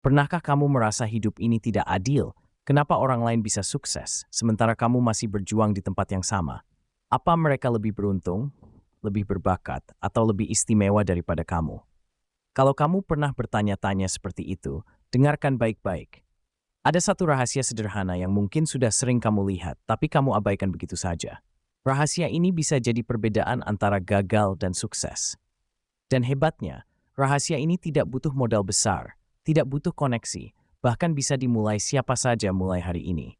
Pernahkah kamu merasa hidup ini tidak adil? Kenapa orang lain bisa sukses, sementara kamu masih berjuang di tempat yang sama? Apa mereka lebih beruntung, lebih berbakat, atau lebih istimewa daripada kamu? Kalau kamu pernah bertanya-tanya seperti itu, dengarkan baik-baik. Ada satu rahasia sederhana yang mungkin sudah sering kamu lihat, tapi kamu abaikan begitu saja. Rahasia ini bisa jadi perbedaan antara gagal dan sukses. Dan hebatnya, rahasia ini tidak butuh modal besar, tidak butuh koneksi, bahkan bisa dimulai siapa saja mulai hari ini.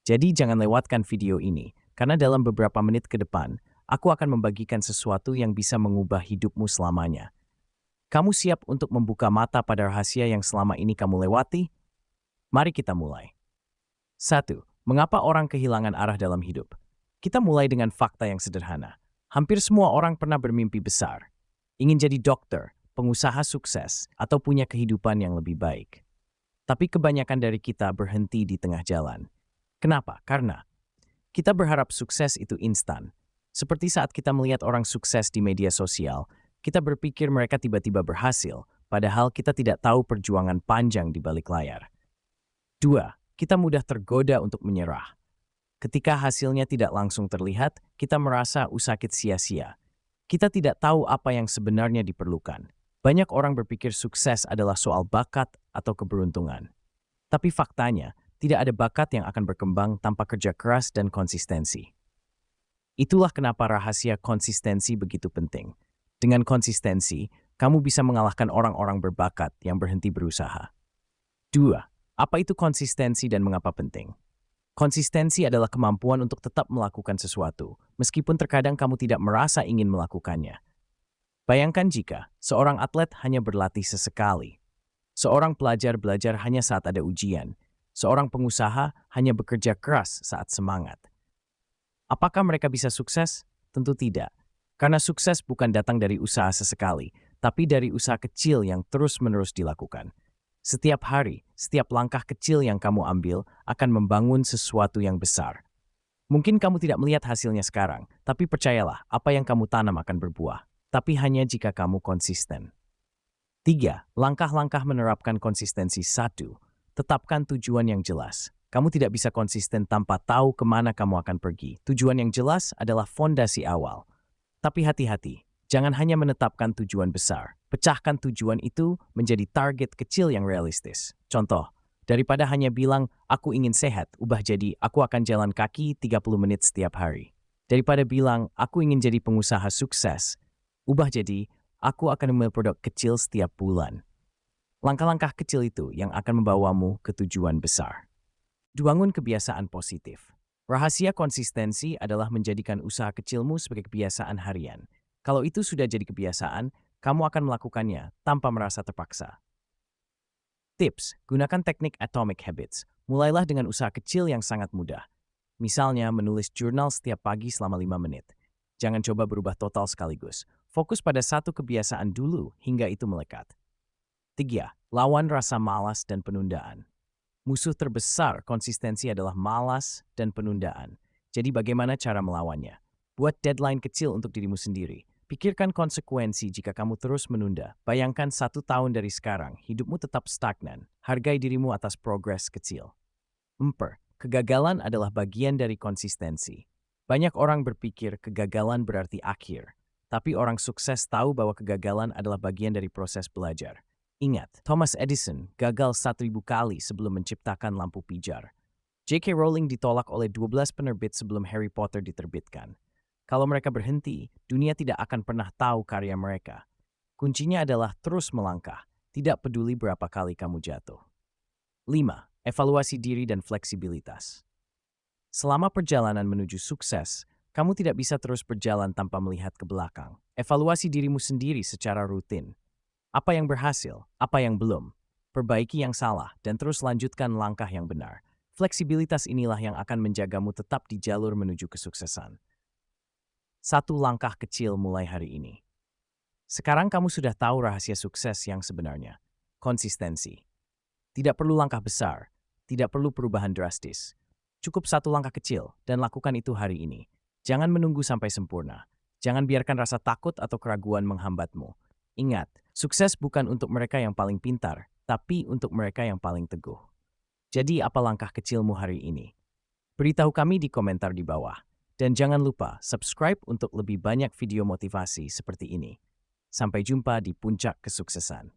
Jadi jangan lewatkan video ini, karena dalam beberapa menit ke depan, aku akan membagikan sesuatu yang bisa mengubah hidupmu selamanya. Kamu siap untuk membuka mata pada rahasia yang selama ini kamu lewati? Mari kita mulai. 1. Mengapa orang kehilangan arah dalam hidup? Kita mulai dengan fakta yang sederhana. Hampir semua orang pernah bermimpi besar. Ingin jadi dokter, pengusaha sukses, atau punya kehidupan yang lebih baik. Tapi kebanyakan dari kita berhenti di tengah jalan. Kenapa? Karena kita berharap sukses itu instan. Seperti saat kita melihat orang sukses di media sosial, kita berpikir mereka tiba-tiba berhasil, padahal kita tidak tahu perjuangan panjang di balik layar. 2. Kita mudah tergoda untuk menyerah. Ketika hasilnya tidak langsung terlihat, kita merasa usakit sia-sia. Kita tidak tahu apa yang sebenarnya diperlukan. Banyak orang berpikir sukses adalah soal bakat atau keberuntungan. Tapi faktanya, tidak ada bakat yang akan berkembang tanpa kerja keras dan konsistensi. Itulah kenapa rahasia konsistensi begitu penting. Dengan konsistensi, kamu bisa mengalahkan orang-orang berbakat yang berhenti berusaha. 2. Apa itu konsistensi dan mengapa penting? Konsistensi adalah kemampuan untuk tetap melakukan sesuatu, meskipun terkadang kamu tidak merasa ingin melakukannya. Bayangkan jika seorang atlet hanya berlatih sesekali, seorang pelajar belajar hanya saat ada ujian, seorang pengusaha hanya bekerja keras saat semangat. Apakah mereka bisa sukses? Tentu tidak, karena sukses bukan datang dari usaha sesekali, tapi dari usaha kecil yang terus-menerus dilakukan. Setiap hari, setiap langkah kecil yang kamu ambil akan membangun sesuatu yang besar. Mungkin kamu tidak melihat hasilnya sekarang, tapi percayalah, apa yang kamu tanam akan berbuah. Tapi hanya jika kamu konsisten. 3. Langkah-langkah menerapkan konsistensi. 1. Tetapkan tujuan yang jelas. Kamu tidak bisa konsisten tanpa tahu kemana kamu akan pergi. Tujuan yang jelas adalah fondasi awal. Tapi hati-hati, jangan hanya menetapkan tujuan besar. Pecahkan tujuan itu menjadi target kecil yang realistis. Contoh, daripada hanya bilang, aku ingin sehat, ubah jadi, aku akan jalan kaki 30 menit setiap hari. Daripada bilang, aku ingin jadi pengusaha sukses, ubah jadi, aku akan memilih produk kecil setiap bulan. Langkah-langkah kecil itu yang akan membawamu ke tujuan besar. Bangun kebiasaan positif. Rahasia konsistensi adalah menjadikan usaha kecilmu sebagai kebiasaan harian. Kalau itu sudah jadi kebiasaan, kamu akan melakukannya tanpa merasa terpaksa. Tips, gunakan teknik Atomic Habits. Mulailah dengan usaha kecil yang sangat mudah. Misalnya, menulis jurnal setiap pagi selama 5 menit. Jangan coba berubah total sekaligus. Fokus pada satu kebiasaan dulu hingga itu melekat. 3. Lawan rasa malas dan penundaan. Musuh terbesar konsistensi adalah malas dan penundaan. Jadi bagaimana cara melawannya? Buat deadline kecil untuk dirimu sendiri. Pikirkan konsekuensi jika kamu terus menunda. Bayangkan 1 tahun dari sekarang, hidupmu tetap stagnan. Hargai dirimu atas progres kecil. 4. Kegagalan adalah bagian dari konsistensi. Banyak orang berpikir kegagalan berarti akhir. Tapi orang sukses tahu bahwa kegagalan adalah bagian dari proses belajar. Ingat, Thomas Edison gagal 1000 kali sebelum menciptakan lampu pijar. J.K. Rowling ditolak oleh 12 penerbit sebelum Harry Potter diterbitkan. Kalau mereka berhenti, dunia tidak akan pernah tahu karya mereka. Kuncinya adalah terus melangkah, tidak peduli berapa kali kamu jatuh. 5. Evaluasi diri dan fleksibilitas. Selama perjalanan menuju sukses, kamu tidak bisa terus berjalan tanpa melihat ke belakang. Evaluasi dirimu sendiri secara rutin. Apa yang berhasil, apa yang belum. Perbaiki yang salah, dan terus lanjutkan langkah yang benar. Fleksibilitas inilah yang akan menjagamu tetap di jalur menuju kesuksesan. 1 langkah kecil mulai hari ini. Sekarang kamu sudah tahu rahasia sukses yang sebenarnya. Konsistensi. Tidak perlu langkah besar, tidak perlu perubahan drastis. Cukup 1 langkah kecil dan lakukan itu hari ini. Jangan menunggu sampai sempurna. Jangan biarkan rasa takut atau keraguan menghambatmu. Ingat, sukses bukan untuk mereka yang paling pintar, tapi untuk mereka yang paling teguh. Jadi apa langkah kecilmu hari ini? Beritahu kami di komentar di bawah. Dan jangan lupa subscribe untuk lebih banyak video motivasi seperti ini. Sampai jumpa di puncak kesuksesan.